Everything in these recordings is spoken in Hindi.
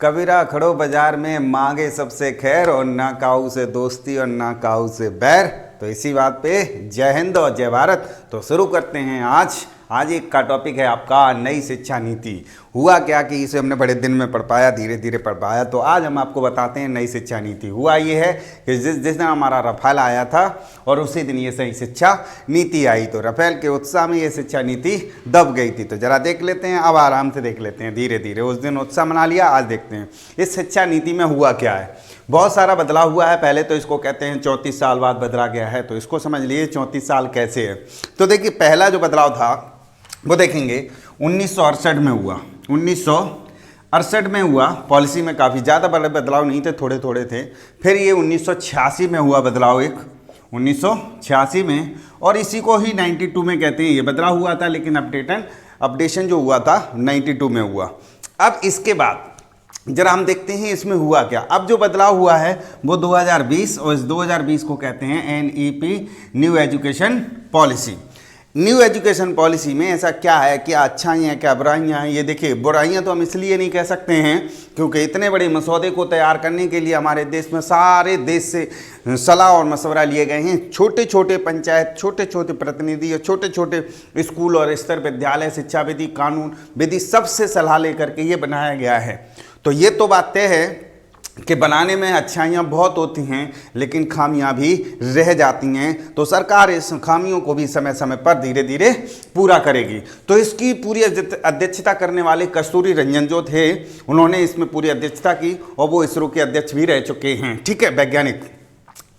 कबीरा खड़ो बाजार में मांगे सबसे खैर, और ना काऊ से दोस्ती और ना काऊ से बैर। तो इसी बात पे जय हिंद और जय भारत। तो शुरू करते हैं आज एक का टॉपिक है आपका नई शिक्षा नीति। हुआ क्या कि इसे हमने बड़े दिन में पढ़ पाया, धीरे धीरे पढ़ पाया, तो आज हम आपको बताते हैं नई शिक्षा नीति। हुआ ये है कि जिस दिन हमारा रफेल आया था और उसी दिन ये नई शिक्षा नीति आई, तो रफेल के उत्साह में ये शिक्षा नीति दब गई थी। तो जरा देख लेते हैं, अब आराम से देख लेते हैं धीरे धीरे। उस दिन उत्साह मना लिया, आज देखते हैं इस शिक्षा नीति में हुआ क्या है। बहुत सारा बदलाव हुआ है। पहले तो इसको कहते हैं 34 साल बाद बदला गया है, तो इसको समझ लिए 34 साल कैसे है। तो देखिए, पहला जो बदलाव था वो देखेंगे 1968 में हुआ। 1968 में हुआ। पॉलिसी में काफ़ी ज़्यादा बड़े बदलाव नहीं थे, थोड़े थोड़े थे। फिर ये 1986 में हुआ बदलाव, एक 1986 में, और इसी को ही 92 में कहते हैं। ये बदलाव हुआ था, लेकिन अपडेशन जो हुआ था 92 में हुआ। अब इसके बाद जरा हम देखते हैं इसमें हुआ क्या। अब जो बदलाव हुआ है वो 2020, और इस 2020 को कहते हैं NEP, new education policy. New education policy में ऐसा क्या है, क्या अच्छाइयाँ हैं, क्या बुराइयाँ हैं। ये देखिए, बुराइयाँ तो हम इसलिए नहीं कह सकते हैं क्योंकि इतने बड़े मसौदे को तैयार करने के लिए हमारे देश में सारे देश से सलाह और मशवरा लिए गए हैं। छोटे छोटे पंचायत, छोटे छोटे प्रतिनिधि और छोटे छोटे स्कूल और स्तर विद्यालय, शिक्षा विधि, कानून विधि, सबसे सलाह लेकर के ये बनाया गया है। तो ये तो बात तय है कि बनाने में अच्छाइयाँ बहुत होती हैं, लेकिन खामियां भी रह जाती हैं। तो सरकार इस खामियों को भी समय समय पर धीरे धीरे पूरा करेगी। तो इसकी पूरी अध्यक्षता करने वाले कस्तूरी रंजन जो थे, उन्होंने इसमें पूरी अध्यक्षता की, और वो इसरो के अध्यक्ष भी रह चुके हैं। ठीक है, वैज्ञानिक।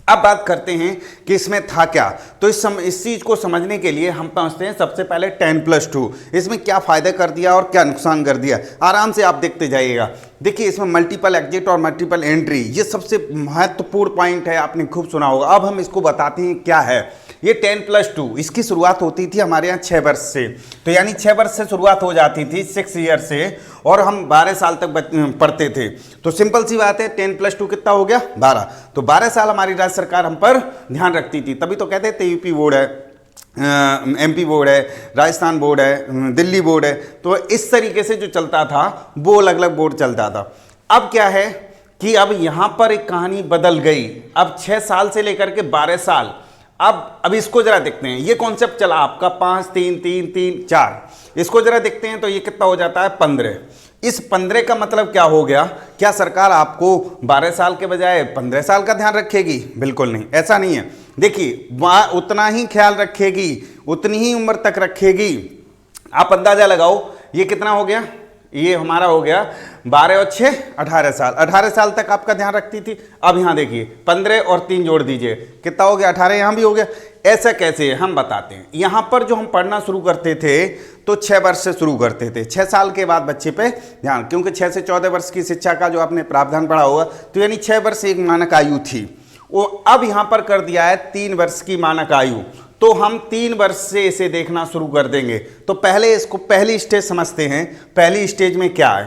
अब बात करते हैं कि इसमें था क्या। तो इस चीज़ को समझने के लिए हम पहुंचते हैं सबसे पहले 10+2। इसमें क्या फ़ायदे कर दिया और क्या नुकसान कर दिया, आराम से आप देखते जाइएगा। देखिए, इसमें मल्टीपल एग्जिट और मल्टीपल एंट्री, ये सबसे महत्वपूर्ण पॉइंट है, आपने खूब सुना होगा। अब हम इसको बताते हैं क्या है ये 10+2। इसकी शुरुआत होती थी हमारे यहाँ 6 वर्ष से, तो यानी 6 वर्ष से शुरुआत हो जाती थी, 6 ईयर से, और हम 12 साल तक पढ़ते थे। तो सिंपल सी बात है, 10+2 कितना हो गया, 12। तो 12 साल हमारी राज्य सरकार हम पर ध्यान रखती थी। तभी तो कहते थे यूपी बोर्ड है, MP बोर्ड है, राजस्थान बोर्ड है, दिल्ली बोर्ड है। तो इस तरीके से जो चलता था वो अलग अलग बोर्ड चलता था। अब क्या है कि अब यहाँ पर एक कहानी बदल गई। अब 6 साल से लेकर के 12 साल। अब इसको जरा देखते हैं, ये कॉन्सेप्ट चला आपका 5, 3, 3, 3, 4। इसको जरा देखते हैं तो ये कितना हो जाता है, 15। इस 15 का मतलब क्या हो गया। क्या सरकार आपको 12 साल के बजाय 15 साल का ध्यान रखेगी? बिल्कुल नहीं, ऐसा नहीं है। देखिए, वह उतना ही ख्याल रखेगी, उतनी ही उम्र तक रखेगी। आप अंदाजा लगाओ, ये कितना हो गया, ये हमारा हो गया 12 और 6 18 साल। 18 साल तक आपका ध्यान रखती थी। अब यहाँ देखिए, 15 और 3 जोड़ दीजिए, कितना हो गया, 18। यहाँ भी हो गया। ऐसा कैसे है हम बताते हैं। यहाँ पर जो हम पढ़ना शुरू करते थे तो 6 वर्ष से शुरू करते थे। 6 साल के बाद बच्चे पे ध्यान, क्योंकि 6 से 14 वर्ष की शिक्षा का जो आपने प्रावधान पढ़ा होगा, तो यानी 6 वर्ष एक मानक आयु थी। वो अब यहाँ पर कर दिया है 3 वर्ष की मानक आयु। तो हम 3 वर्ष से इसे देखना शुरू कर देंगे। तो पहले इसको पहली स्टेज समझते हैं। पहली स्टेज में क्या है?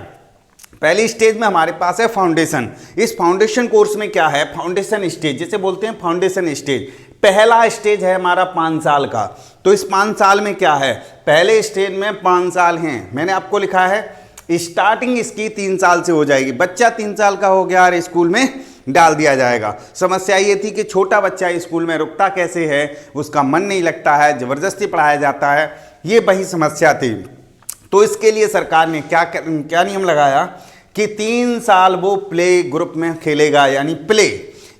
पहली स्टेज में हमारे पास है फाउंडेशन। इस फाउंडेशन कोर्स में क्या है, फाउंडेशन स्टेज जिसे बोलते हैं फाउंडेशन स्टेज। पहला स्टेज है हमारा 5 साल का। तो इस 5 साल में क्या है, पहले स्टेज में 5 साल हैं। मैंने आपको लिखा है स्टार्टिंग इसकी 3 साल से हो जाएगी। बच्चा 3 साल का हो गया और स्कूल में डाल दिया जाएगा। समस्या ये थी कि छोटा बच्चा स्कूल में रुकता कैसे है, उसका मन नहीं लगता है, जबरदस्ती पढ़ाया जाता है, ये वही समस्या थी। तो इसके लिए सरकार ने क्या नियम लगाया कि 3 साल वो प्ले ग्रुप में खेलेगा,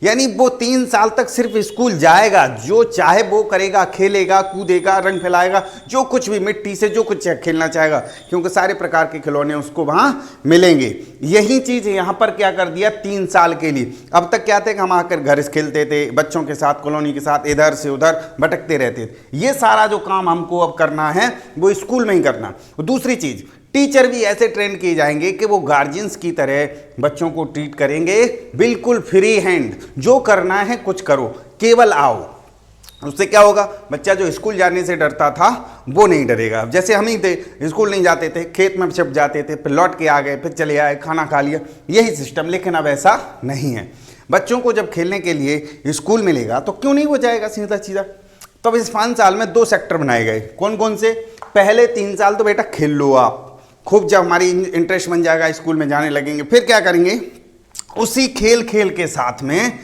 यानी वो 3 साल तक सिर्फ स्कूल जाएगा, जो चाहे वो करेगा, खेलेगा, कूदेगा, रंग फैलाएगा, जो कुछ भी मिट्टी से जो कुछ खेलना चाहेगा, क्योंकि सारे प्रकार के खिलौने उसको वहाँ मिलेंगे। यही चीज़ यहाँ पर क्या कर दिया, 3 साल के लिए। अब तक क्या थे कि हम आकर घर से खेलते थे, बच्चों के साथ, कॉलोनी के साथ इधर से उधर भटकते रहते थे। ये सारा जो काम हमको अब करना है वो स्कूल में ही करना। दूसरी चीज़, टीचर भी ऐसे ट्रेन किए जाएंगे कि वो गार्जियंस की तरह बच्चों को ट्रीट करेंगे, बिल्कुल फ्री हैंड, जो करना है कुछ करो, केवल आओ। उससे क्या होगा, बच्चा जो स्कूल जाने से डरता था वो नहीं डरेगा। जैसे हम ही थे, स्कूल नहीं जाते थे, खेत में छिप जाते थे, फिर लौट के आ गए, फिर चले आए, खाना खा लिया, यही सिस्टम। लेकिन अब ऐसा नहीं है। बच्चों को जब खेलने के लिए स्कूल मिलेगा तो क्यों नहीं हो जाएगा सीधा सीधा। तो इस 5 साल में 2 सेक्टर बनाए गए। कौन कौन से? पहले 3 साल तो बेटा खेल लो आप, खूब जब हमारी इंटरेस्ट बन जाएगा, स्कूल में जाने लगेंगे, फिर क्या करेंगे, उसी खेल खेल के साथ में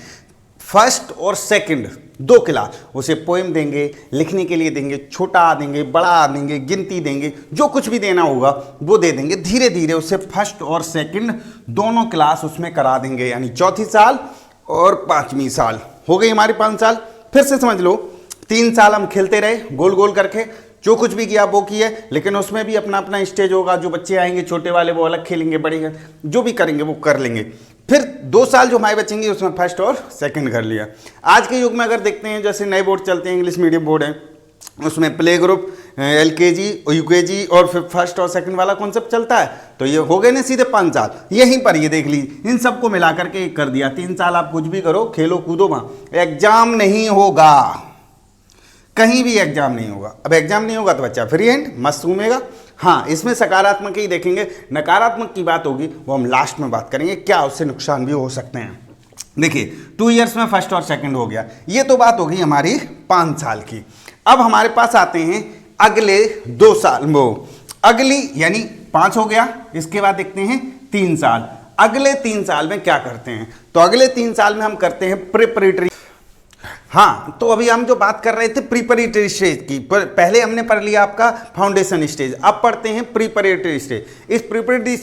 फर्स्ट और सेकंड 2 क्लास उसे पोएम देंगे, लिखने के लिए देंगे, छोटा आ देंगे, बड़ा आ देंगे, गिनती देंगे, जो कुछ भी देना होगा वो दे देंगे। धीरे धीरे उसे फर्स्ट और सेकंड दोनों क्लास उसमें करा देंगे, यानी चौथी साल और 5वीं साल हो गई हमारी 5 साल। फिर से समझ लो 3 साल हम खेलते रहे गोल गोल करके, जो कुछ भी किया वो किया, लेकिन उसमें भी अपना अपना स्टेज होगा। जो बच्चे आएंगे छोटे वाले वो अलग खेलेंगे, बड़े जो भी करेंगे वो कर लेंगे। फिर 2 साल जो हमारे बचेंगे उसमें फर्स्ट और सेकंड कर लिया। आज के युग में अगर देखते हैं, जैसे नए बोर्ड चलते हैं, इंग्लिश मीडियम बोर्ड है, उसमें प्ले ग्रुप, LKG, UKG और फिर फर्स्ट और सेकंड वाला कॉन्सेप्ट चलता है। तो ये हो गए ना सीधे 5 साल। यहीं पर ये देख लीजिए, इन सबको मिला करके कर दिया। 3 साल आप कुछ भी करो, खेलो कूदो, वहाँ एग्जाम नहीं होगा, कहीं भी एग्जाम नहीं होगा। अब एग्जाम नहीं होगा तो बच्चा फ्री हैंड मस्त घूमेगा। हाँ, इसमें सकारात्मक ही देखेंगे, नकारात्मक की बात होगी वो हम लास्ट में बात करेंगे, क्या उससे नुकसान भी हो सकते हैं। देखिए 2 इयर्स में फर्स्ट और सेकंड हो गया, ये तो बात होगी हमारी 5 साल की। अब हमारे पास आते हैं अगले 2 साल, वो अगली यानी 5 हो गया, इसके बाद देखते हैं 3 साल। अगले 3 साल में क्या करते हैं, तो अगले 3 साल में हम करते हैं प्रिपरेटरी। हाँ, तो अभी हम जो बात कर रहे थे प्रिपरेटरी स्टेज की, पहले हमने पढ़ लिया आपका फाउंडेशन स्टेज, अब पढ़ते हैं प्रिपरेटरी स्टेज। इस प्रिपरेटरी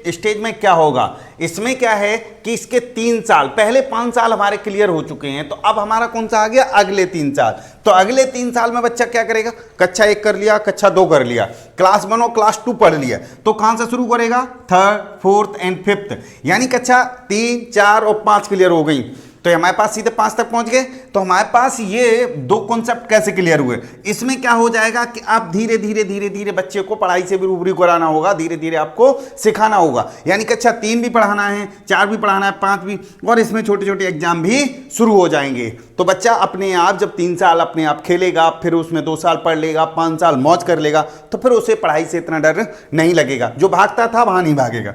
स्टेज में क्या होगा, इसमें क्या है कि इसके 3 साल, पहले 5 साल हमारे क्लियर हो चुके हैं, तो अब हमारा कौन सा आ गया, अगले 3 साल। तो अगले 3 साल में बच्चा क्या करेगा, कक्षा 1 कर लिया, कक्षा 2 कर लिया, क्लास 1 और क्लास 2 पढ़ लिया, तो कहां से शुरू करेगा, 3rd, 4th एंड 5th, यानी कक्षा 3, 4 और 5 क्लियर हो गई। तो हमारे पास सीधे 5 तक पहुंच गए। तो हमारे पास ये 2 कॉन्सेप्ट कैसे क्लियर हुए, इसमें क्या हो जाएगा कि आप धीरे धीरे धीरे धीरे बच्चे को पढ़ाई से भी रूबरू कराना होगा, धीरे धीरे आपको सिखाना होगा। यानी कक्षा 3 भी पढ़ाना है, 4 भी पढ़ाना है, 5 भी, और इसमें छोटे छोटे एग्जाम भी शुरू हो जाएंगे। तो बच्चा अपने आप जब 3 साल अपने आप खेलेगा, फिर उसमें 2 साल पढ़ लेगा, 5 साल मौज कर लेगा, तो फिर उसे पढ़ाई से इतना डर नहीं लगेगा, जो भागता था वहां नहीं भागेगा।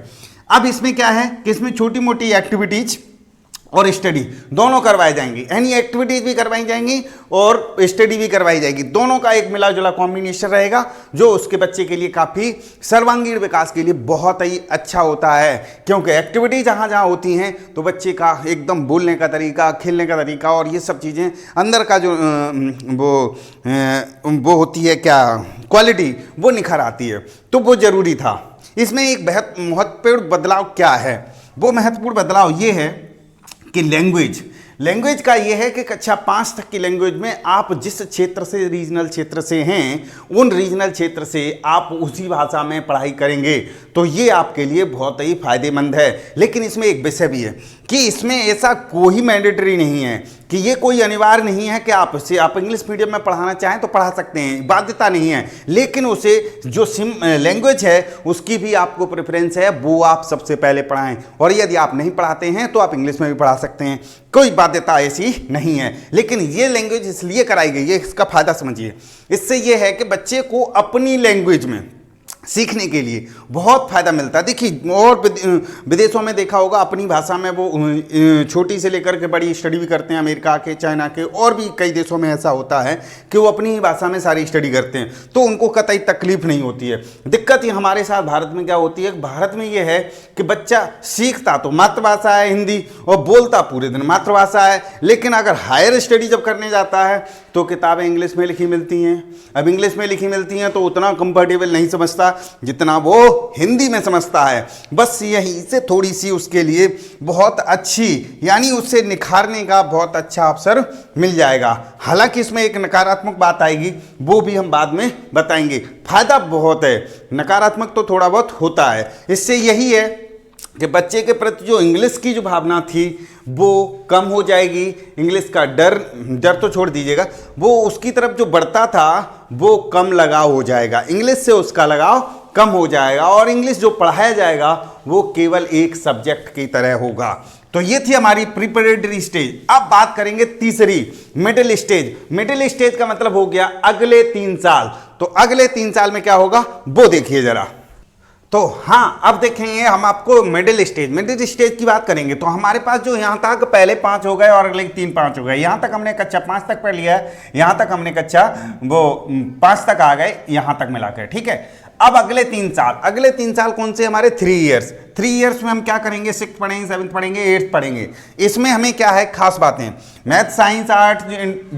अब इसमें क्या है कि इसमें छोटी मोटी एक्टिविटीज और स्टडी दोनों करवाई जाएंगी, यानी एक्टिविटीज भी करवाई जाएंगी और स्टडी भी करवाई जाएगी। दोनों का एक मिला जुला कॉम्बिनेशन रहेगा, जो उसके बच्चे के लिए काफ़ी सर्वांगीण विकास के लिए बहुत ही अच्छा होता है। क्योंकि एक्टिविटी जहाँ जहाँ होती हैं तो बच्चे का एकदम बोलने का तरीका, खेलने का तरीका और ये सब चीज़ें अंदर का जो वो होती है क्या क्वालिटी, वो निखर आती है। तो वो ज़रूरी था। इसमें एक बहुत महत्वपूर्ण बदलाव क्या है, वो महत्वपूर्ण बदलाव ये है कि लैंग्वेज का ये है कि कक्षा 5 तक की लैंग्वेज में आप जिस क्षेत्र से, रीजनल क्षेत्र से हैं, उन रीजनल क्षेत्र से आप उसी भाषा में पढ़ाई करेंगे, तो ये आपके लिए बहुत ही फायदेमंद है। लेकिन इसमें एक विषय भी है कि इसमें ऐसा कोई मैंडेटरी नहीं है, कि ये कोई अनिवार्य नहीं है कि आप इंग्लिश मीडियम में पढ़ाना चाहें तो पढ़ा सकते हैं, बाध्यता नहीं है। लेकिन उसे जो लैंग्वेज है उसकी भी आपको प्रेफरेंस है, वो आप सबसे पहले पढ़ाएं, और यदि आप नहीं पढ़ाते हैं तो आप इंग्लिश में भी पढ़ा सकते हैं, कोई बाध्यता ऐसी नहीं है। लेकिन ये लैंग्वेज इसलिए कराई गई है, इसका फायदा समझिए, इससे ये है कि बच्चे को अपनी लैंग्वेज में सीखने के लिए बहुत फ़ायदा मिलता है। देखिए और विदेशों में देखा होगा अपनी भाषा में वो छोटी से लेकर के बड़ी स्टडी भी करते हैं, अमेरिका के, चाइना के, और भी कई देशों में ऐसा होता है कि वो अपनी ही भाषा में सारी स्टडी करते हैं, तो उनको कतई तकलीफ नहीं होती है। दिक्कत ही हमारे साथ भारत में क्या होती है, भारत में ये है कि बच्चा सीखता तो मातृभाषा है हिंदी और बोलता पूरे दिन मातृभाषा है, लेकिन अगर हायर स्टडी जब करने जाता है तो किताबें इंग्लिश में लिखी मिलती हैं। अब इंग्लिश में लिखी मिलती हैं तो उतना कंफर्टेबल नहीं समझता जितना वो हिंदी में समझता है। बस यही से थोड़ी सी उसके लिए बहुत अच्छी, यानी उससे निखारने का बहुत अच्छा अवसर मिल जाएगा। हालांकि इसमें एक नकारात्मक बात आएगी, वो भी हम बाद में बताएंगे। फायदा बहुत है, नकारात्मक तो थोड़ा बहुत होता है। इससे यही है कि बच्चे के प्रति जो इंग्लिश की जो भावना थी वो कम हो जाएगी। इंग्लिश का डर तो छोड़ दीजिएगा, वो उसकी तरफ जो बढ़ता था वो कम लगाव हो जाएगा, इंग्लिश से उसका लगाव कम हो जाएगा, और इंग्लिश जो पढ़ाया जाएगा वो केवल एक सब्जेक्ट की तरह होगा। तो ये थी हमारी प्रिपरेटरी स्टेज। अब बात करेंगे तीसरी, मिडिल स्टेज। मिडिल स्टेज का मतलब हो गया अगले 3 साल। तो अगले 3 साल में क्या होगा वो देखिए जरा। तो हाँ, अब देखेंगे हम आपको मिडिल स्टेज की बात करेंगे। तो हमारे पास जो यहाँ तक पहले 5 हो गए और अगले 3 5 हो गए, यहाँ तक हमने कक्षा 5 तक पढ़ लिया है, यहाँ तक हमने कक्षा 5 तक आ गए, यहाँ तक मिलाकर, ठीक है। अब अगले 3 साल कौन से हमारे 3 इयर्स में हम क्या करेंगे, 6th पढ़ेंगे, 7th पढ़ेंगे, 8th पढ़ेंगे। इसमें हमें क्या है खास बातें, मैथ साइंस आर्ट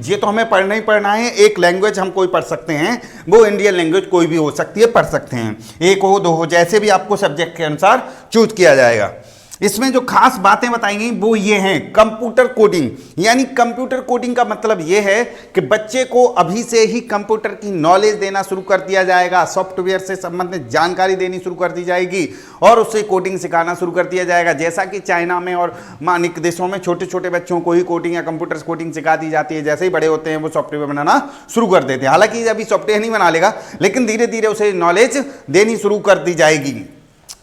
ये तो हमें पढ़ना ही पढ़ना है। एक लैंग्वेज हम कोई पढ़ सकते हैं, वो इंडियन लैंग्वेज कोई भी हो सकती है, पढ़ सकते हैं, 1 हो 2 हो, जैसे भी आपको सब्जेक्ट के अनुसार चूज किया जाएगा। इसमें जो खास बातें बताई गई वो ये हैं, कंप्यूटर कोडिंग। यानी कंप्यूटर कोडिंग का मतलब ये है कि बच्चे को अभी से ही कंप्यूटर की नॉलेज देना शुरू कर दिया जाएगा, सॉफ्टवेयर से संबंधित जानकारी देनी शुरू कर दी जाएगी और उससे कोडिंग सिखाना शुरू कर दिया जाएगा। जैसा कि चाइना में और अनेक देशों में छोटे छोटे बच्चों को ही कोडिंग या कंप्यूटर कोडिंग सिखा दी जाती है, जैसे ही बड़े होते हैं वो सॉफ्टवेयर बनाना शुरू कर देते हैं। हालांकि अभी सॉफ्टवेयर नहीं बना लेगा, लेकिन धीरे धीरे उसे नॉलेज देनी शुरू कर दी जाएगी।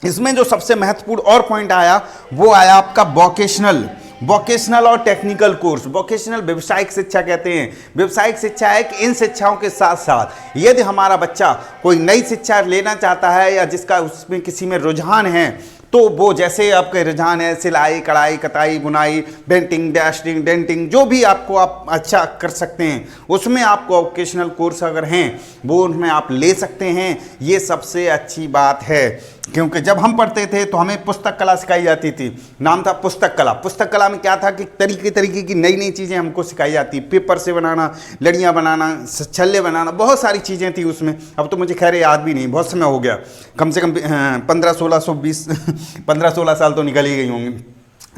इसमें जो सबसे महत्वपूर्ण और पॉइंट आया वो आया आपका वोकेशनल और टेक्निकल कोर्स। वोकेशनल व्यवसायिक शिक्षा कहते हैं। व्यवसायिक शिक्षा है कि इन शिक्षाओं के साथ साथ यदि हमारा बच्चा कोई नई शिक्षा लेना चाहता है या जिसका उसमें किसी में रुझान है, तो वो जैसे आपके रुझान है सिलाई, कढ़ाई, कताई, बुनाई, पेंटिंग, डैशिंग, डेंटिंग, जो भी आपको आप अच्छा कर सकते हैं उसमें आपको वोकेशनल कोर्स अगर हैं वो उनमें आप ले सकते हैं। ये सबसे अच्छी बात है, क्योंकि जब हम पढ़ते थे तो हमें पुस्तक कला सिखाई जाती थी, नाम था पुस्तक कला। पुस्तक कला में क्या था कि तरीके की नई नई चीज़ें हमको सिखाई जाती, पेपर से बनाना, लड़ियाँ बनाना, छल्ले बनाना, बहुत सारी चीज़ें थी उसमें। अब तो मुझे खैर याद भी नहीं, बहुत समय हो गया, कम से कम 15-16 साल तो निकल ही गई होंगी,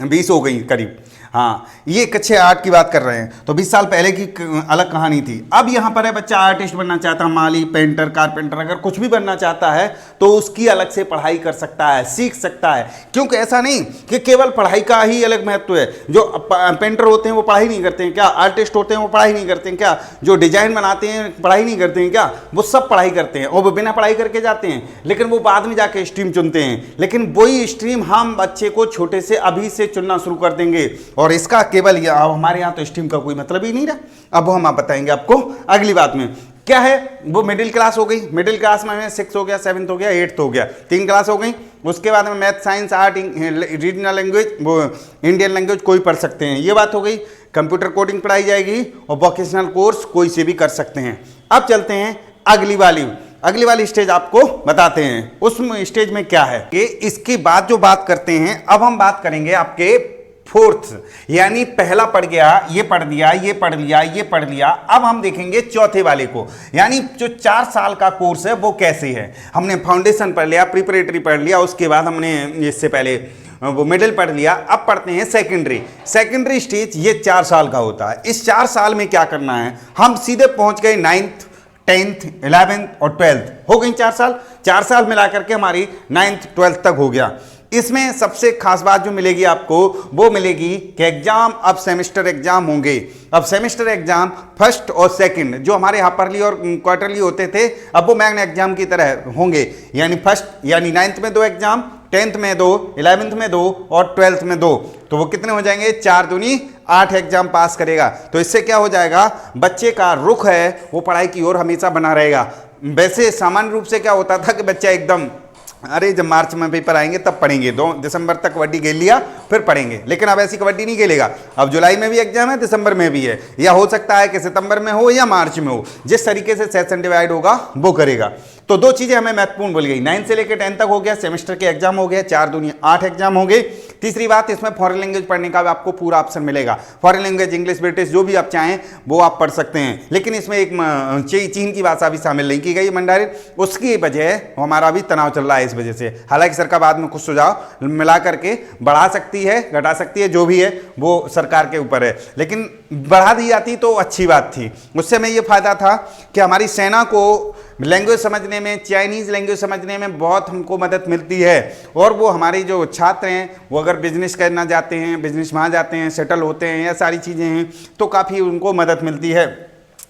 20 हो गई करीब। हाँ, ये कच्चे आर्ट की बात कर रहे हैं, तो 20 साल पहले की अलग कहानी थी। अब यहाँ पर है बच्चा आर्टिस्ट बनना चाहता है, माली, पेंटर, कारपेंटर, अगर कुछ भी बनना चाहता है तो उसकी अलग से पढ़ाई कर सकता है, सीख सकता है। क्योंकि ऐसा नहीं कि केवल पढ़ाई का ही अलग महत्व है। जो पेंटर होते हैं वो पढ़ाई नहीं करते हैं क्या? आर्टिस्ट होते हैं वो पढ़ाई नहीं करते हैं क्या? जो डिजाइन बनाते हैं पढ़ाई नहीं करते हैं क्या? वो सब पढ़ाई करते हैं और वो बिना पढ़ाई करके जाते हैं, लेकिन वो बाद में जाके स्ट्रीम चुनते हैं। लेकिन वही स्ट्रीम हम बच्चे को छोटे से अभी से चुनना शुरू कर देंगे, और इसका केवल हमारे यहाँ तो स्ट्रीम का कोई मतलब ही नहीं रहा। अब हम बताएंगे आपको अगली बात में क्या है। वो मिडिल क्लास हो गई, मिडिल क्लास में 6 हो गया, 7th हो गया, 8th हो गया, 3 क्लास हो गई। उसके बाद में math, science, art, regional language, वो इंडियन लैंग्वेज कोई पढ़ सकते हैं, ये बात हो गई। कंप्यूटर कोडिंग पढ़ाई जाएगी और वोकेशनल कोर्स कोई से भी कर सकते हैं। अब चलते हैं अगली वाली स्टेज आपको बताते हैं। उस स्टेज में क्या है कि इसके बाद जो बात करते हैं, अब हम बात करेंगे आपके 4th, यानी पहला पढ़ गया, ये पढ़ दिया, ये पढ़ लिया, ये पढ़ लिया। अब हम देखेंगे चौथे वाले को, यानी जो 4 साल का कोर्स है वो कैसे है। हमने फाउंडेशन पढ़ लिया, प्रिपरेटरी पढ़ लिया, उसके बाद हमने इससे पहले वो मिडिल पढ़ लिया। अब पढ़ते हैं सेकेंडरी स्टेज। ये 4 साल का होता है। इस 4 साल में क्या करना है, हम सीधे पहुंच गए 9th, 10th, 11th और 12th, हो गई 4 साल। 4 साल मिला करके हमारी 9th, 12th तक हो गया। इसमें सबसे खास बात जो मिलेगी आपको वो मिलेगी कि एग्जाम, अब सेमेस्टर एग्जाम होंगे। अब सेमेस्टर एग्जाम फर्स्ट और सेकंड जो हमारे हाफरली और क्वार्टरली होते थे, अब वो मैग्ना एग्जाम की तरह होंगे। यानी फर्स्ट यानी 9th में 2 एग्जाम, 10th में 2, 11th में 2 और 12th में 2, तो वो कितने हो जाएंगे? 4 दूनी 8 एग्जाम पास करेगा। तो इससे क्या हो जाएगा, बच्चे का रुख है वो पढ़ाई की ओर हमेशा बना रहेगा। वैसे सामान्य रूप से क्या होता था कि बच्चा एकदम अरे जब मार्च में पेपर आएंगे तब पढ़ेंगे, 2 दिसंबर तक कबड्डी खेल लिया फिर पढ़ेंगे, लेकिन अब ऐसी कबड्डी नहीं खेलेगा। अब जुलाई में भी एग्जाम है, दिसंबर में भी है, या हो सकता है कि सितंबर में हो या मार्च में हो। जिस तरीके से सेशन डिवाइड होगा वो करेगा। तो 2 चीजें हमें महत्वपूर्ण बोल गई, 9 से लेकर 10 तक हो गया, सेमेस्टर के एग्जाम हो गया, 4 दूनी 8 एग्जाम हो गए। तीसरी बात, इसमें फॉरेन लैंग्वेज पढ़ने का भी आपको पूरा ऑप्शन मिलेगा। फॉरेन लैंग्वेज, इंग्लिश, ब्रिटिश, जो भी आप चाहें वो आप पढ़ सकते हैं। लेकिन इसमें एक चीन की भाषा भी शामिल नहीं की गई, मंडारिन। उसकी वजह हमारा भी तनाव चल रहा है इस वजह से। हालांकि सरकार बाद में कुछ सुझाव मिला करके बढ़ा सकती है, घटा सकती है, जो भी है वो सरकार के ऊपर है, लेकिन बढ़ा दी जाती तो अच्छी बात थी। उससे हमें ये फायदा था कि हमारी सेना को लैंग्वेज समझने में, चाइनीज़ लैंग्वेज समझने में बहुत हमको मदद मिलती है। और वो हमारे जो छात्र हैं वो अगर बिजनेस करना जाते हैं, बिजनेस वहाँ जाते हैं, सेटल होते हैं, या सारी चीज़ें हैं, तो काफ़ी उनको मदद मिलती है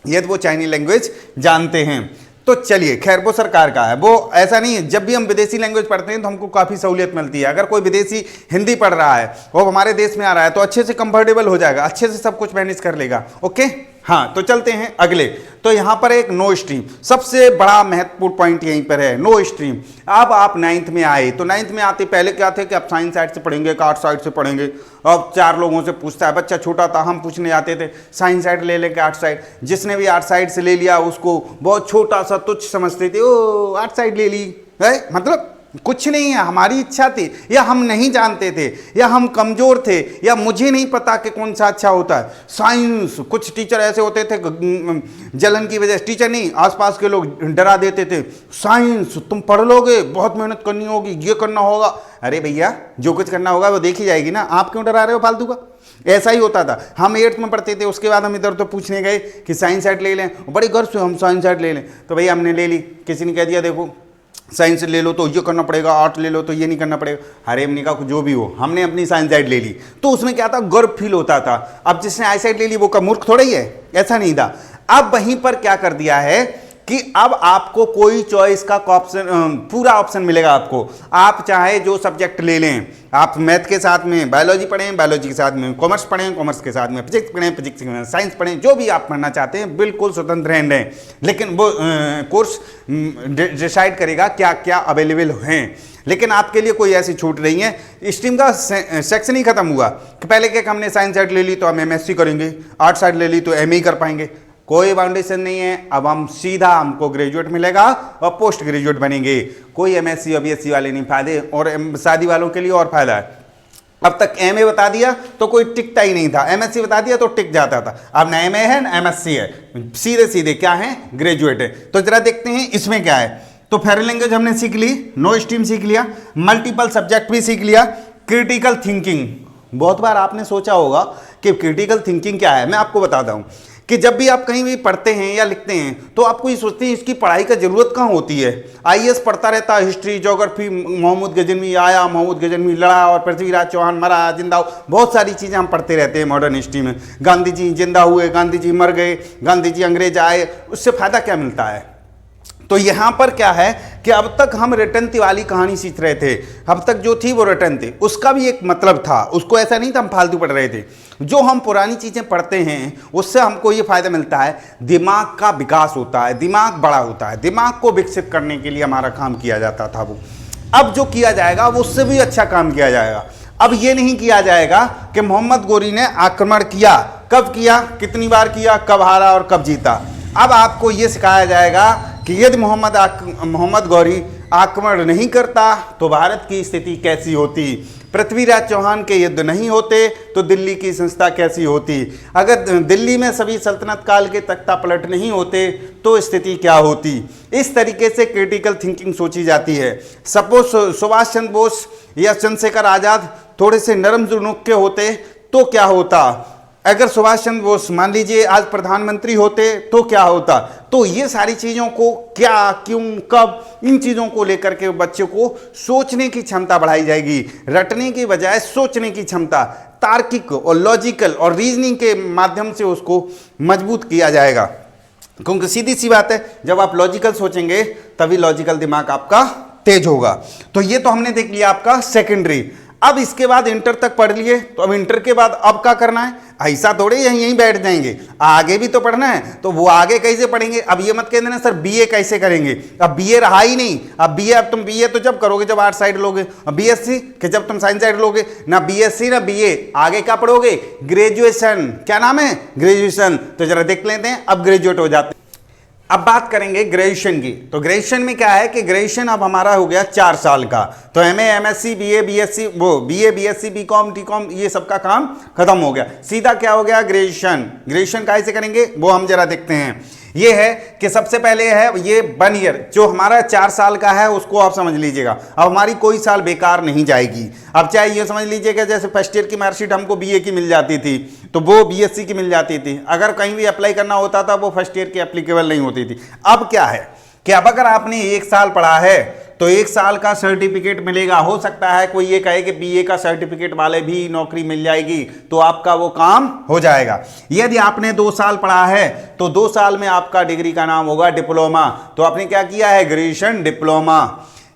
यदि वो चाइनीज लैंग्वेज जानते हैं। तो चलिए, खैर वो सरकार का है, वो ऐसा नहीं है। जब भी हम विदेशी लैंग्वेज पढ़ते हैं तो हमको काफ़ी सहूलियत मिलती है। अगर कोई विदेशी हिंदी पढ़ रहा है और हमारे देश में आ रहा है तो अच्छे से कंफर्टेबल हो जाएगा, अच्छे से सब कुछ मैनेज कर लेगा। ओके, हाँ, तो चलते हैं अगले। तो यहां पर एक नो स्ट्रीम, सबसे बड़ा महत्वपूर्ण पॉइंट यहीं पर है, नो स्ट्रीम। अब आप 9th में आए, तो 9th में आते पहले क्या थे कि आप साइंस साइड से पढ़ेंगे कि आर्ट साइड से पढ़ेंगे। अब 4 लोगों से पूछता है, बच्चा छोटा था, हम पूछने जाते थे साइंस साइड ले लेके आर्ट साइड। जिसने भी आर्ट साइड से ले लिया उसको बहुत छोटा सा तुच्छ समझते थे, ओ आर्ट साइड ले ली है, मतलब कुछ नहीं है, हमारी इच्छा थी, या हम नहीं जानते थे, या हम कमजोर थे, या मुझे नहीं पता कि कौन सा अच्छा होता है। साइंस, कुछ टीचर ऐसे होते थे जलन की वजह से, टीचर नहीं आसपास के लोग डरा देते थे, साइंस तुम पढ़ लोगे, बहुत मेहनत करनी होगी, ये करना होगा। अरे भैया, जो कुछ करना होगा वो देखी जाएगी ना, आप क्यों डरा रहे हो फालतू का। ऐसा ही होता था। हम 8th में पढ़ते थे, उसके बाद हम इधर तो पूछने गए कि साइंस साइड ले लें, बड़ी गर्व से हम साइंस साइड ले लें। तो भैया हमने ले ली, किसी ने कह दिया देखो साइंस ले लो तो ये करना पड़ेगा, आर्ट ले लो तो ये नहीं करना पड़ेगा। अरे हमने कहा जो भी हो, हमने अपनी साइंस साइड ले ली। तो उसमें क्या था, गर्व फील होता था। अब जिसने आई साइड ले ली वो का मूर्ख थोड़ा ही है, ऐसा नहीं था। अब वहीं पर क्या कर दिया है कि अब आपको कोई चॉइस का ऑप्शन, पूरा ऑप्शन मिलेगा आपको। आप चाहे जो सब्जेक्ट ले लें, आप मैथ के साथ में बायोलॉजी पढ़ें, बायोलॉजी के साथ में कॉमर्स पढ़ें, कॉमर्स के साथ में फिजिक्स पढ़ें, फिजिक्स के साथ साइंस पढ़ें, जो भी आप पढ़ना चाहते हैं बिल्कुल स्वतंत्र रहें। लेकिन वो कोर्स डिसाइड करेगा क्या क्या अवेलेबल हैं। लेकिन आपके लिए कोई ऐसी छूट नहीं है। स्ट्रीम का सेक्शन ही खत्म हुआ कि पहले क्या हमने साइंस साइड ले ली तो हम MSc करेंगे, आर्ट साइड ले ली तो MA कर पाएंगे, कोई बाउंडेशन नहीं है। अब हम सीधा हमको ग्रेजुएट मिलेगा और पोस्ट ग्रेजुएट बनेंगे। कोई MSc और BSc वाले नहीं फायदे, और शादी वालों के लिए और फायदा है। अब तक MA बता दिया तो कोई टिकता ही नहीं था, MSc बता दिया तो टिक जाता था। अब ना MA है ना MSc है, सीधे सीधे क्या है, ग्रेजुएट है। तो जरा देखते हैं इसमें क्या है। तो फॉरेन लैंग्वेज हमने सीख ली, नो स्ट्रीम सीख लिया, मल्टीपल सब्जेक्ट भी सीख लिया, क्रिटिकल थिंकिंग। बहुत बार आपने सोचा होगा कि क्रिटिकल थिंकिंग क्या है। मैं आपको बताता हूं कि जब भी आप कहीं भी पढ़ते हैं या लिखते हैं तो आपको ये सोचते हैं इसकी पढ़ाई का जरूरत कहाँ होती है। IAS पढ़ता रहता है, हिस्ट्री, ज्योग्राफी, मोहम्मद गजनवी आया, मोहम्मद गजनवी लड़ा और पृथ्वीराज चौहान मरा, जिंदा, बहुत सारी चीज़ें हम पढ़ते रहते हैं मॉडर्न हिस्ट्री में। गांधी जी जिंदा हुए, गांधी जी मर गए, गांधी जी अंग्रेज आए, उससे फायदा क्या मिलता है। तो यहां पर क्या है कि अब तक हम रिटर्न वाली कहानी सीख रहे थे, अब तक जो थी वो रिटर्न थी, उसका भी एक मतलब था, उसको ऐसा नहीं था हम फालतू पढ़ रहे थे। जो हम पुरानी चीजें पढ़ते हैं उससे हमको ये फायदा मिलता है, दिमाग का विकास होता है, दिमाग बड़ा होता है, दिमाग को विकसित करने के लिए हमारा काम किया जाता था वो। अब जो किया जाएगा वो उससे भी अच्छा काम किया जाएगा। अब ये नहीं किया जाएगा कि मोहम्मद गौरी ने आक्रमण किया, कब किया, कितनी बार किया, कब हारा और कब जीता। अब आपको ये सिखाया जाएगा कि यदि मोहम्मद गौरी आक्रमण नहीं करता तो भारत की स्थिति कैसी होती, पृथ्वीराज चौहान के युद्ध नहीं होते तो दिल्ली की संस्था कैसी होती, अगर दिल्ली में सभी सल्तनत काल के तख्ता पलट नहीं होते तो स्थिति क्या होती। इस तरीके से क्रिटिकल थिंकिंग सोची जाती है। सपोज सुभाष चंद्र बोस या चंद्रशेखर आज़ाद थोड़े से नरम जुनूक के होते तो क्या होता, अगर सुभाष चंद्र बोस मान लीजिए आज प्रधानमंत्री होते तो क्या होता। तो ये सारी चीज़ों को क्या, क्यों, कब, इन चीज़ों को लेकर के बच्चों को सोचने की क्षमता बढ़ाई जाएगी। रटने की बजाय सोचने की क्षमता, तार्किक और लॉजिकल और रीजनिंग के माध्यम से उसको मजबूत किया जाएगा। क्योंकि सीधी सी बात है, जब आप लॉजिकल सोचेंगे तभी लॉजिकल दिमाग आपका तेज होगा। तो ये तो हमने देख लिया आपका सेकेंडरी। अब इसके बाद इंटर तक पढ़ लिए, तो अब इंटर के बाद अब क्या करना है, ऐसा थोड़े यहीं बैठ जाएंगे, आगे भी तो पढ़ना है। तो वो आगे कैसे पढ़ेंगे, अब ये मत कह देना सर BA कैसे करेंगे, अब BA रहा ही नहीं। अब BA, अब तुम BA तो जब करोगे जब आर्ट साइड लोगे, अब BSc कि जब तुम साइंस साइड लोगे, ना BSc ना BA, आगे क्या पढ़ोगे, ग्रेजुएशन। क्या नाम है, ग्रेजुएशन। तो जरा देख लेते हैं, अब ग्रेजुएट हो जाते हैं। अब बात करेंगे ग्रेजुएशन की। तो ग्रेजुएशन में क्या है कि ग्रेजुएशन अब हमारा हो गया 4 साल का। तो MA, MSc, BA, BSc, वो BA, BSc, BCom, TCom, ये सब का काम खत्म हो गया। सीधा क्या हो गया, ग्रेजुएशन। ग्रेजुएशन कैसे करेंगे वो हम जरा देखते हैं। ये है कि सबसे पहले है ये 1 ईयर, जो हमारा 4 साल का है उसको आप समझ लीजिएगा। अब हमारी कोई साल बेकार नहीं जाएगी। अब चाहे ये समझ लीजिएगा जैसे फर्स्ट ईयर की मार्कशीट हमको BA की मिल जाती थी तो वो BSc की मिल जाती थी, अगर कहीं भी अप्लाई करना होता था वो फर्स्ट ईयर की एप्लीकेबल नहीं होती थी। अब क्या है कि अब अगर आपने 1 साल पढ़ा है तो 1 साल का सर्टिफिकेट मिलेगा। हो सकता है कोई ये कहे कि BA का सर्टिफिकेट वाले भी नौकरी मिल जाएगी, तो आपका वो काम हो जाएगा। यदि आपने 2 साल पढ़ा है तो 2 साल में आपका डिग्री का नाम होगा डिप्लोमा। तो आपने क्या किया है, ग्रेजुएशन डिप्लोमा।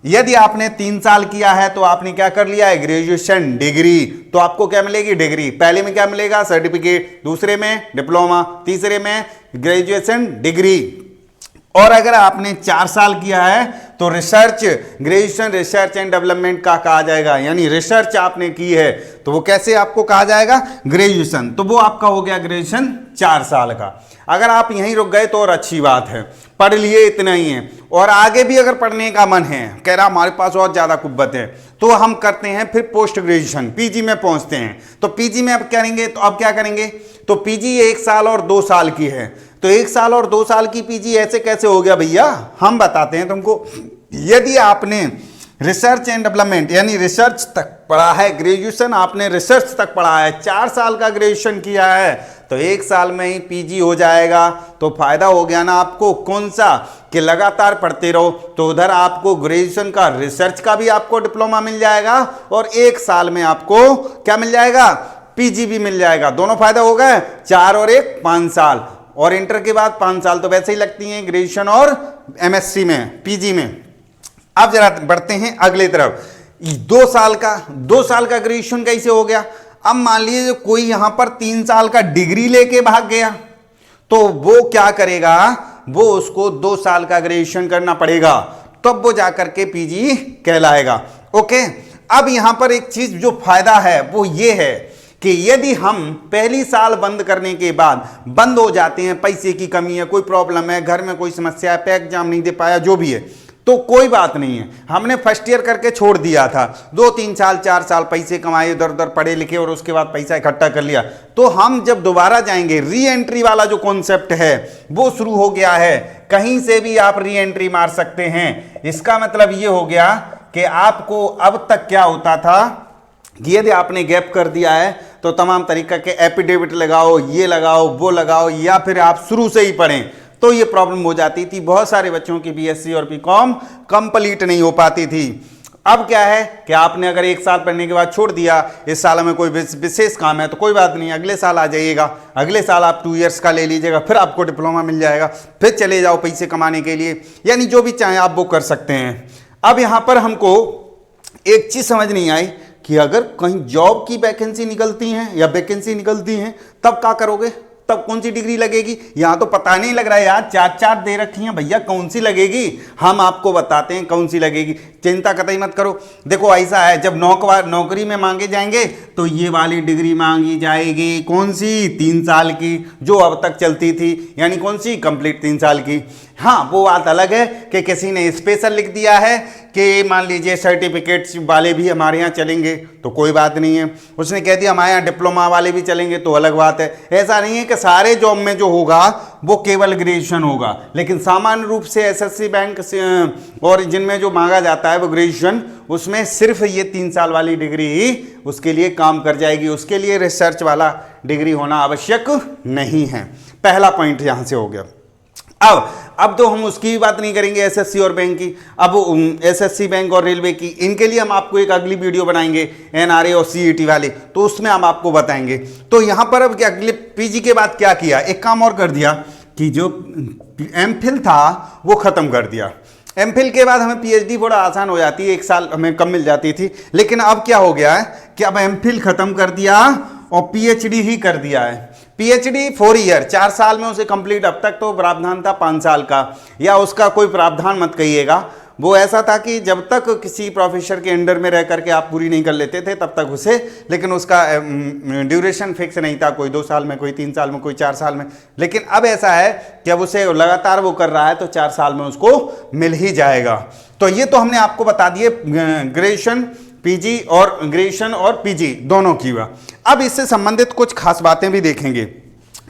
यदि आपने 3 साल किया है तो आपने क्या कर लिया है, ग्रेजुएशन डिग्री, तो आपको क्या मिलेगी, डिग्री। पहले में क्या मिलेगा, सर्टिफिकेट, दूसरे में डिप्लोमा, तीसरे में ग्रेजुएशन डिग्री। और अगर आपने 4 साल किया है तो research, graduation research and development का कहा जाएगा, यानी रिसर्च आपने की है तो वो कैसे आपको कहा जाएगा, ग्रेजुएशन। तो वो आपका हो गया ग्रेजुएशन 4 साल का। अगर आप यहीं रुक गए तो और अच्छी बात है, पढ़ लिए इतना ही है, और आगे भी अगर पढ़ने का मन है, कह रहा हमारे पास और ज़्यादा कुव्वत है, तो हम करते हैं फिर पोस्ट ग्रेजुएशन, पीजी में पहुंचते हैं। तो पीजी में अब करेंगे, तो अब क्या करेंगे, तो पीजी 1 साल और 2 साल की है। तो 1 साल और 2 साल की पीजी ऐसे कैसे हो गया भैया, हम बताते हैं तुमको। यदि आपने रिसर्च एंड डेवलपमेंट यानी रिसर्च तक पढ़ा है, ग्रेजुएशन आपने रिसर्च तक पढ़ा है, 4 साल का ग्रेजुएशन किया है, तो 1 साल में ही पीजी हो जाएगा। तो फायदा हो गया ना आपको, कौन सा, कि लगातार पढ़ते रहो, तो उधर आपको ग्रेजुएशन का, रिसर्च का भी आपको डिप्लोमा मिल जाएगा, और 1 साल में आपको क्या मिल जाएगा, पीजी भी मिल जाएगा। दोनों फायदा हो गए, 4 और 1 5 साल, और इंटर के बाद 5 साल तो वैसे ही लगती हैं ग्रेजुएशन और एमएससी में, पीजी में। अब जरा बढ़ते हैं अगले तरफ। 2 साल का ग्रेजुएशन कैसे हो गया। अब मान लीजिए कोई यहां पर 3 साल का डिग्री लेके भाग गया, तो वो क्या करेगा, वो उसको 2 साल का ग्रेजुएशन करना पड़ेगा, तब वो जाकर के पीजी कहलाएगा। ओके, अब यहां पर एक चीज जो फायदा है वो ये है कि यदि हम पहली साल बंद करने के बाद बंद हो जाते हैं, पैसे की कमी है, कोई प्रॉब्लम है, घर में कोई समस्या है, पैक एग्जाम नहीं दे पाया, जो भी है, तो कोई बात नहीं है, हमने फर्स्ट ईयर करके छोड़ दिया था, 2-3 साल 4 साल पैसे कमाए, इधर उधर पढ़े लिखे, और उसके बाद पैसा इकट्ठा कर लिया, तो हम जब दोबारा जाएंगे, री एंट्री वाला जो कॉन्सेप्ट है वो शुरू हो गया है। कहीं से भी आप री एंट्री मार सकते हैं। इसका मतलब ये हो गया कि आपको अब तक क्या होता था कि यदि आपने गैप कर दिया है तो तमाम तरीका के एफिडेविट लगाओ, ये लगाओ, वो लगाओ, या फिर आप शुरू से ही पढ़ें, तो ये प्रॉब्लम हो जाती थी। बहुत सारे बच्चों की बीएससी और बीकॉम कंप्लीट नहीं हो पाती थी। अब क्या है कि आपने अगर 1 साल पढ़ने के बाद छोड़ दिया, इस साल में कोई विशेष काम है तो कोई बात नहीं, अगले साल आ जाइएगा, अगले साल आप 2 इयर्स का ले लीजिएगा, फिर आपको डिप्लोमा मिल जाएगा, फिर चले जाओ पैसे कमाने के लिए, यानी जो भी चाहें आप वो कर सकते हैं। अब यहाँ पर हमको एक चीज़ समझ नहीं आई कि अगर कहीं जॉब की वैकेंसी निकलती हैं या वैकेंसी निकलती हैं, तब क्या करोगे, तब कौन सी डिग्री लगेगी। यहां तो पता नहीं लग रहा है यार, 4-4 दे रखी हैं भैया, कौन सी लगेगी, हम आपको बताते हैं कौन सी लगेगी, चिंता कतई मत करो। देखो ऐसा है, जब नौकरी में मांगे जाएंगे तो ये वाली डिग्री मांगी जाएगी, कौन सी, 3 साल की, जो अब तक चलती थी, यानी कौन सी, कंप्लीट 3 साल की। हाँ, वो बात अलग है कि किसी ने स्पेशल लिख दिया है कि मान लीजिए सर्टिफिकेट्स वाले भी हमारे यहाँ चलेंगे, तो कोई बात नहीं है। उसने कह दिया हमारे यहाँ डिप्लोमा वाले भी चलेंगे, तो अलग बात है। ऐसा नहीं है कि सारे जॉब में जो होगा वो केवल ग्रेजुएशन होगा, लेकिन सामान्य रूप से एसएससी बैंक से और जिनमें जो मांगा जाता है वो ग्रेजुएशन, उसमें सिर्फ ये 3 साल वाली डिग्री ही उसके लिए काम कर जाएगी, उसके लिए रिसर्च वाला डिग्री होना आवश्यक नहीं है। पहला पॉइंट यहाँ से हो गया। अब तो हम उसकी बात नहीं करेंगे एसएससी और बैंक की, अब एसएससी बैंक और रेलवे की, इनके लिए हम आपको एक अगली वीडियो बनाएंगे, एनआरए और सीईटी वाले, तो उसमें हम आपको बताएंगे। तो यहाँ पर अब क्या, अगले पीजी के बाद क्या किया, एक काम और कर दिया कि जो एमफिल था वो ख़त्म कर दिया। एमफिल के बाद हमें पीएचडी थोड़ा आसान हो जाती है, 1 साल हमें कम मिल जाती थी, लेकिन अब क्या हो गया है कि अब एमफिल ख़त्म कर दिया और पीएचडी ही कर दिया है। पीएचडी 4 ईयर, 4 साल में उसे कंप्लीट, अब तक तो प्रावधान था 5 साल का, या उसका कोई प्रावधान मत कहिएगा, वो ऐसा था कि जब तक किसी प्रोफेसर के अंडर में रह करके आप पूरी नहीं कर लेते थे तब तक उसे, लेकिन उसका ड्यूरेशन फिक्स नहीं था, कोई 2 साल में, कोई 3 साल में, कोई 4 साल में। लेकिन अब ऐसा है कि अब उसे लगातार वो कर रहा है तो 4 साल में उसको मिल ही जाएगा। तो ये तो हमने आपको बता दिए ग्रेजुएशन, पीजी और ग्रेजुएशन और पीजी दोनों की हुआ। अब इससे संबंधित कुछ खास बातें भी देखेंगे।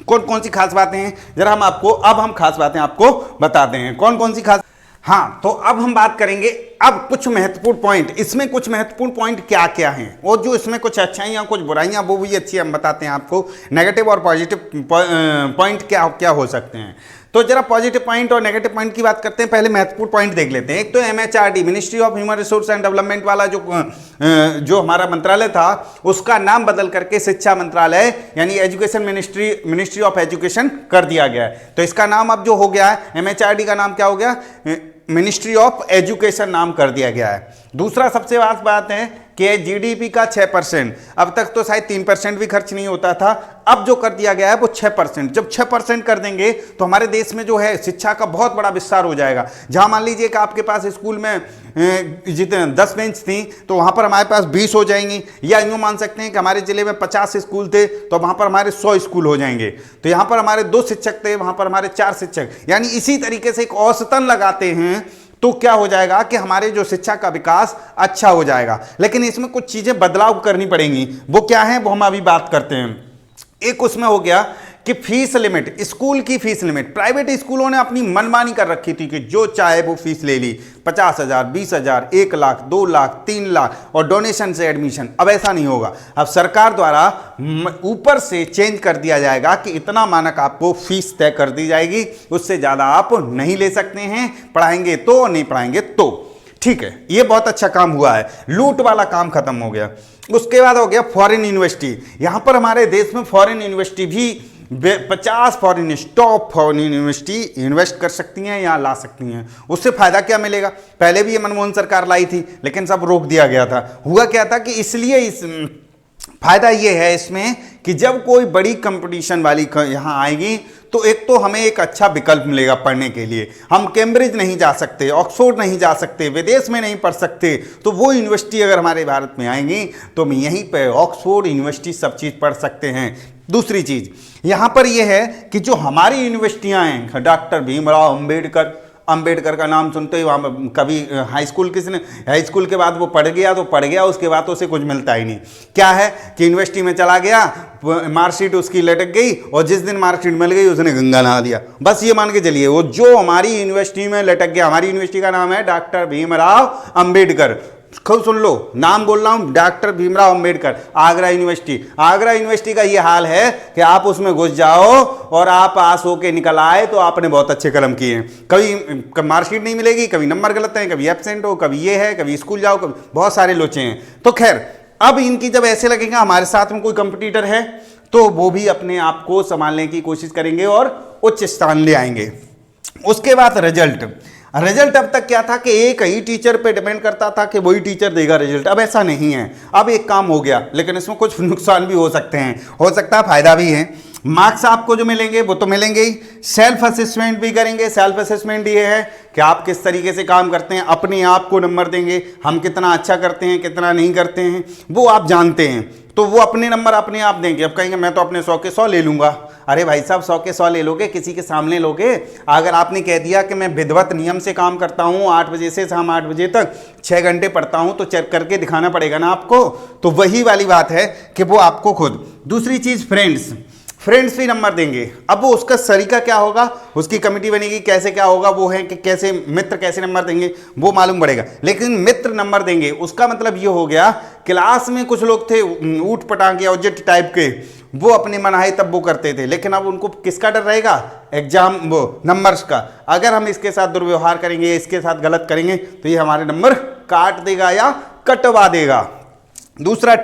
कौन कौन सी खास बातें हैं, जरा हम खास बातें आपको बताते हैं। कौन कौन सी खास, हाँ, तो अब हम बात करेंगे अब कुछ महत्वपूर्ण पॉइंट। इसमें कुछ महत्वपूर्ण पॉइंट क्या क्या हैं, और जो इसमें कुछ अच्छाइयाँ कुछ बुराइयाँ वो भी अच्छी हम बताते हैं आपको। नेगेटिव और पॉजिटिव पॉइंट क्या क्या हो सकते हैं। तो जरा पॉजिटिव पॉइंट और नेगेटिव पॉइंट की बात करते हैं। पहले महत्वपूर्ण पॉइंट देख लेते हैं। एक तो MHRD, ministry of human resource and development वाला जो हमारा मंत्रालय था, उसका नाम बदल करके शिक्षा मंत्रालय यानी एजुकेशन मिनिस्ट्री ऑफ एजुकेशन कर दिया गया है। तो इसका नाम अब जो हो गया है, MHRD का नाम क्या हो गया, मिनिस्ट्री ऑफ एजुकेशन नाम कर दिया गया है। दूसरा सबसे खास बात है कि जीडीपी का 6%, अब तक तो शायद 3% भी खर्च नहीं होता था, अब जो कर दिया गया है वो 6%। जब 6% कर देंगे तो हमारे देश में जो है शिक्षा का बहुत बड़ा विस्तार हो जाएगा। जहां मान लीजिए कि आपके पास स्कूल में जितने 10 बेंच थी तो वहां पर हमारे पास 20 हो जाएंगी, या यूं मान सकते हैं कि हमारे जिले में 50 स्कूल थे तो वहां पर हमारे 100 स्कूल हो जाएंगे। तो यहां पर हमारे 2 शिक्षक थे, वहां पर हमारे 4 शिक्षक, यानी इसी तरीके से एक औसतन लगाते हैं तो क्या हो जाएगा कि हमारे जो शिक्षा का विकास अच्छा हो जाएगा। लेकिन इसमें कुछ चीजें बदलाव करनी पड़ेंगी, वो क्या है वो हम अभी बात करते हैं। एक उसमें हो गया कि फीस लिमिट, स्कूल की फीस लिमिट। प्राइवेट स्कूलों ने अपनी मनमानी कर रखी थी कि जो चाहे वो फीस ले ली, 50,000, 20,000, 1 लाख, 2 लाख, 3 लाख और डोनेशन से एडमिशन। अब ऐसा नहीं होगा, अब सरकार द्वारा ऊपर से चेंज कर दिया जाएगा कि इतना मानक आपको फीस तय कर दी जाएगी, उससे ज़्यादा आप नहीं ले सकते हैं, पढ़ाएंगे तो नहीं पढ़ाएंगे तो। ठीक है, ये बहुत अच्छा काम हुआ है, लूट वाला काम खत्म हो गया। उसके बाद हो गया फॉरेन यूनिवर्सिटी। यहां पर हमारे देश में फॉरेन यूनिवर्सिटी भी 50 foreign top foreign university invest कर सकती हैं या ला सकती हैं। उससे फायदा क्या मिलेगा? पहले भी ये मनमोहन सरकार लाई थी लेकिन सब रोक दिया गया था। हुआ क्या था कि इसलिए इस फायदा ये है इसमें कि जब कोई बड़ी कंपटीशन वाली यहाँ आएगी तो एक तो हमें एक अच्छा विकल्प मिलेगा पढ़ने के लिए। हम कैम्ब्रिज नहीं जा सकते, ऑक्सफोर्ड नहीं जा सकते, विदेश में नहीं पढ़ सकते, तो वो यूनिवर्सिटी अगर हमारे भारत में आएंगी तो हम यहीं पे ऑक्सफोर्ड यूनिवर्सिटी सब चीज़ पढ़ सकते हैं। दूसरी चीज़ यहाँ पर यह है कि जो हमारी यूनिवर्सिटियाँ हैं, डॉक्टर भीमराव अंबेडकर का नाम सुनते ही वहाँ कभी हाई स्कूल किसी ने, हाई स्कूल के बाद वो पढ़ गया तो पढ़ गया, उसके बाद तो उसे कुछ मिलता ही नहीं। क्या है कि यूनिवर्सिटी में चला गया, मार्कशीट उसकी लटक गई और जिस दिन मार्कशीट मिल गई उसने गंगा नहा दिया। बस ये मान के चलिए वो जो हमारी यूनिवर्सिटी में लटक गया। हमारी यूनिवर्सिटी का नाम है डॉक्टर भीमराव अंबेडकर, खुद सुन लो, नाम बोल रहा हूं, doctor Bhimrao Ambedkar, Agra university. Agra university का ये हाल है कि आप उसमें घुस जाओ और आप पास होके निकल आए तो आपने बहुत अच्छे कर्म किए हैं। कभी मार्कशीट नहीं मिलेगी, कभी नंबर गलत है, कभी एब्सेंट हो, कभी ये है, कभी स्कूल जाओ, कभी बहुत सारे लोचे हैं। तो खैर, अब इनकी जब ऐसे लगेगा हमारे साथ में कोई कंपटीटर है तो वो भी अपने आप को संभालने की कोशिश करेंगे और उच्च स्थान ले आएंगे। उसके बाद रिजल्ट अब तक क्या था कि एक ही टीचर पे डिपेंड करता था कि वही टीचर देगा रिजल्ट। अब ऐसा नहीं है, अब एक काम हो गया, लेकिन इसमें कुछ नुकसान भी हो सकते हैं, हो सकता है फायदा भी है। मार्क्स आपको जो मिलेंगे वो तो मिलेंगे ही, सेल्फ असेसमेंट भी करेंगे। सेल्फ असेसमेंट ये है कि आप किस तरीके से काम करते हैं, अपने आप को नंबर देंगे, हम कितना अच्छा करते हैं कितना नहीं करते हैं वो आप जानते हैं, तो वो अपने नंबर अपने आप देंगे। अब कहेंगे मैं तो अपने 100 के 100 ले लूँगा। अरे भाई साहब, 100 के 100 ले लोगे, किसी के सामने लोगे? अगर आपने कह दिया कि मैं विधिवत नियम से काम करता हूँ, 8 बजे से शाम 8 बजे तक 6 घंटे पढ़ता हूँ, तो चेक करके दिखाना पड़ेगा ना आपको। तो वही वाली बात है कि वो आपको खुद। दूसरी चीज़ फ्रेंड्स भी नंबर देंगे। अब वो उसका तरीका क्या होगा, उसकी कमेटी बनेगी, कैसे क्या होगा वो है कि कैसे मित्र कैसे नंबर देंगे वो मालूम पड़ेगा। लेकिन मित्र नंबर देंगे उसका मतलब ये हो गया, क्लास में कुछ लोग थे ऊट पटांग या उजट टाइप के, वो अपने मनाही तब वो करते थे, लेकिन अब उनको किसका डर रहेगा? एग्जाम वो नंबर्स का। अगर हम इसके साथ दुर्व्यवहार करेंगे, इसके साथ गलत करेंगे तो ये हमारे नंबर काट देगा या कटवा देगा। दूसरा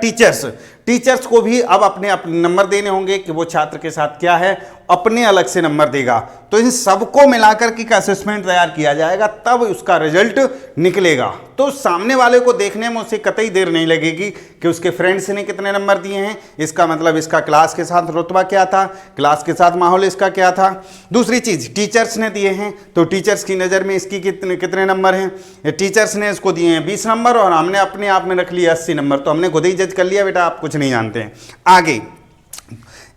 टीचर्स को भी अब अपने नंबर देने होंगे कि वो छात्र के साथ क्या है, अपने अलग से नंबर देगा। तो इन सबको मिलाकर के असेसमेंट तैयार किया जाएगा, तब उसका रिजल्ट निकलेगा। तो सामने वाले को देखने में उसे कतई देर नहीं लगेगी कि उसके फ्रेंड्स ने कितने नंबर दिए हैं, इसका मतलब इसका क्लास के साथ रुतबा क्या था, क्लास के साथ माहौल इसका क्या था। दूसरी चीज़, टीचर्स ने दिए हैं तो टीचर्स की नज़र में इसकी कितने नंबर हैं। टीचर्स ने इसको दिए हैं 20 नंबर और हमने अपने आप में रख लिया 80 नंबर, तो हमने खुद ही जज कर लिया बेटा आप कुछ नहीं जानते हैं। आगे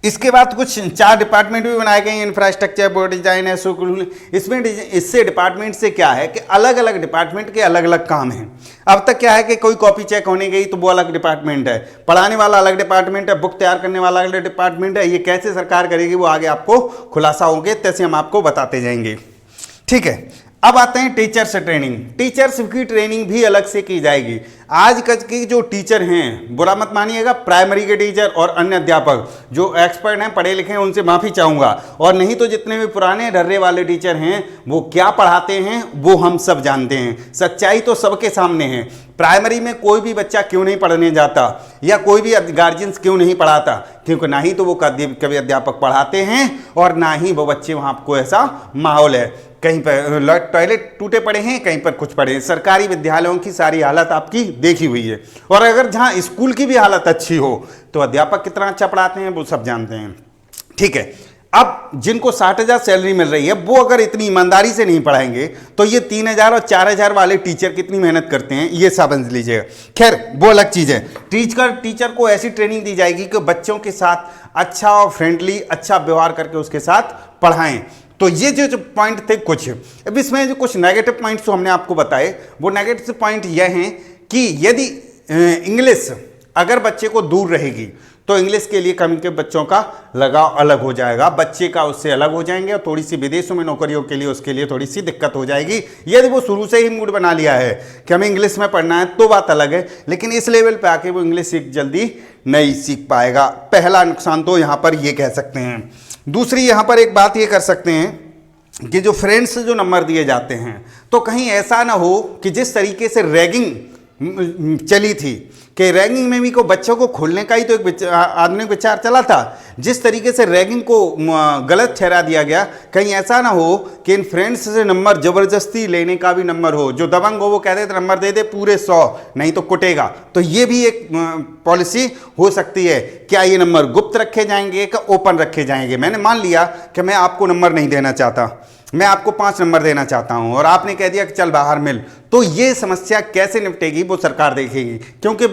इसके बाद कुछ 4 डिपार्टमेंट भी बनाए गए हैं, इंफ्रास्ट्रक्चर, बोर्ड डिजाइन है, स्कूल। इसमें इससे डिपार्टमेंट से क्या है कि अलग अलग डिपार्टमेंट के अलग अलग काम हैं। अब तक क्या है कि कोई कॉपी चेक होने गई तो वो अलग डिपार्टमेंट है, पढ़ाने वाला अलग डिपार्टमेंट है, बुक तैयार करने वाला अलग डिपार्टमेंट है। ये कैसे सरकार करेगी वो आगे आपको खुलासा होंगे, तैसे हम आपको बताते जाएंगे। ठीक है, अब आते हैं टीचर्स ट्रेनिंग। टीचर्स की ट्रेनिंग भी अलग से की जाएगी। आज कल के जो टीचर हैं, बुरा मत मानिएगा, प्राइमरी के टीचर और अन्य अध्यापक जो एक्सपर्ट हैं, पढ़े लिखे हैं, उनसे माफ़ी चाहूँगा। और नहीं तो जितने भी पुराने डर्रे वाले टीचर हैं वो क्या पढ़ाते हैं वो हम सब जानते हैं। सच्चाई तो सबके सामने है। प्राइमरी में कोई भी बच्चा क्यों नहीं पढ़ने जाता या कोई भी गार्जियंस क्यों नहीं पढ़ाता? क्योंकि ना ही तो वो कभी अध्यापक पढ़ाते हैं और ना ही वो बच्चे वहाँ को ऐसा माहौल है। कहीं पर टॉयलेट टूटे पड़े हैं, कहीं पर कुछ पड़े हैं। सरकारी विद्यालयों की सारी हालत आपकी देखी हुई है, और अगर जहां स्कूल की भी हालत अच्छी हो तो अध्यापक कितना अच्छा पढ़ाते हैं वो सब जानते हैं। ठीक है, अब जिनको 60,000 सैलरी मिल रही है वो अगर इतनी ईमानदारी से नहीं पढ़ाएंगे तो ये 3,000 और 4,000 वाले टीचर कितनी मेहनत करते हैं ये समझ लीजिएगा। खैर वो अलग चीज़ है। टीचर को ऐसी ट्रेनिंग दी जाएगी कि बच्चों के साथ अच्छा और फ्रेंडली, अच्छा व्यवहार करके उसके साथ पढ़ाएं। तो ये जो पॉइंट थे कुछ, अब इसमें जो कुछ नेगेटिव पॉइंट्स जो हमने आपको बताए, वो नेगेटिव पॉइंट यह हैं कि यदि इंग्लिश अगर बच्चे को दूर रहेगी तो इंग्लिश के लिए कम के बच्चों का लगाव अलग हो जाएगा, बच्चे का उससे अलग हो जाएंगे, और थोड़ी सी विदेशों में नौकरियों के लिए उसके लिए थोड़ी सी दिक्कत हो जाएगी। यदि वो शुरू से ही मूड बना लिया है कि हमें इंग्लिश में पढ़ना है तो बात अलग है, लेकिन इस लेवल पे आके वो इंग्लिश जल्दी नहीं सीख पाएगा। पहला नुकसान तो यहाँ पर ये कह सकते हैं। दूसरी यहाँ पर एक बात ये कर सकते हैं कि जो फ्रेंड्स जो नंबर दिए जाते हैं, तो कहीं ऐसा ना हो कि जिस तरीके से रैगिंग चली थी कि रैगिंग में भी को बच्चों को खोलने का ही तो एक आधुनिक विचार चला था, जिस तरीके से रैगिंग को गलत ठहरा दिया गया, कहीं ऐसा ना हो कि इन फ्रेंड्स से नंबर जबरदस्ती लेने का भी नंबर हो। जो दबंग हो वो कहते थे नंबर दे दे पूरे 100, नहीं तो कुटेगा। तो ये भी एक पॉलिसी हो सकती है। क्या ये नंबर गुप्त रखे जाएंगे कि ओपन रखे जाएंगे? मैंने मान लिया कि मैं आपको नंबर नहीं देना चाहता, मैं आपको 5 नंबर देना चाहता हूं, और आपने कह दिया कि चल बाहर मिल, तो ये समस्या कैसे निपटेगी वो सरकार देखेगी। क्योंकि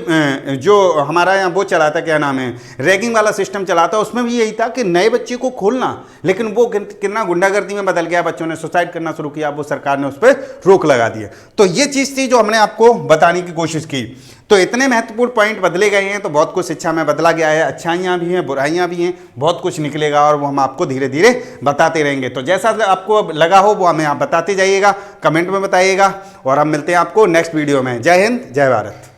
जो हमारा यहाँ वो चला था, क्या नाम है, रैगिंग वाला सिस्टम चला था, उसमें भी यही था कि नए बच्चे को खोलना, लेकिन वो कितना गुंडागर्दी में बदल गया, बच्चों ने सुसाइड करना शुरू किया, वो सरकार ने उस पर रोक लगा दी है। तो ये चीज़ थी जो हमने आपको बताने की कोशिश की। तो इतने महत्वपूर्ण पॉइंट बदले गए हैं, तो बहुत कुछ शिक्षा में बदला गया है, अच्छाइयाँ भी हैं, बुराइयाँ भी हैं, बहुत कुछ निकलेगा, और वो हम आपको धीरे धीरे बताते रहेंगे। तो जैसा आपको लगा हो वो हमें आप बताते जाइएगा, कमेंट में बताइएगा, और हम मिलते हैं आपको नेक्स्ट वीडियो में। जय हिंद, जय भारत।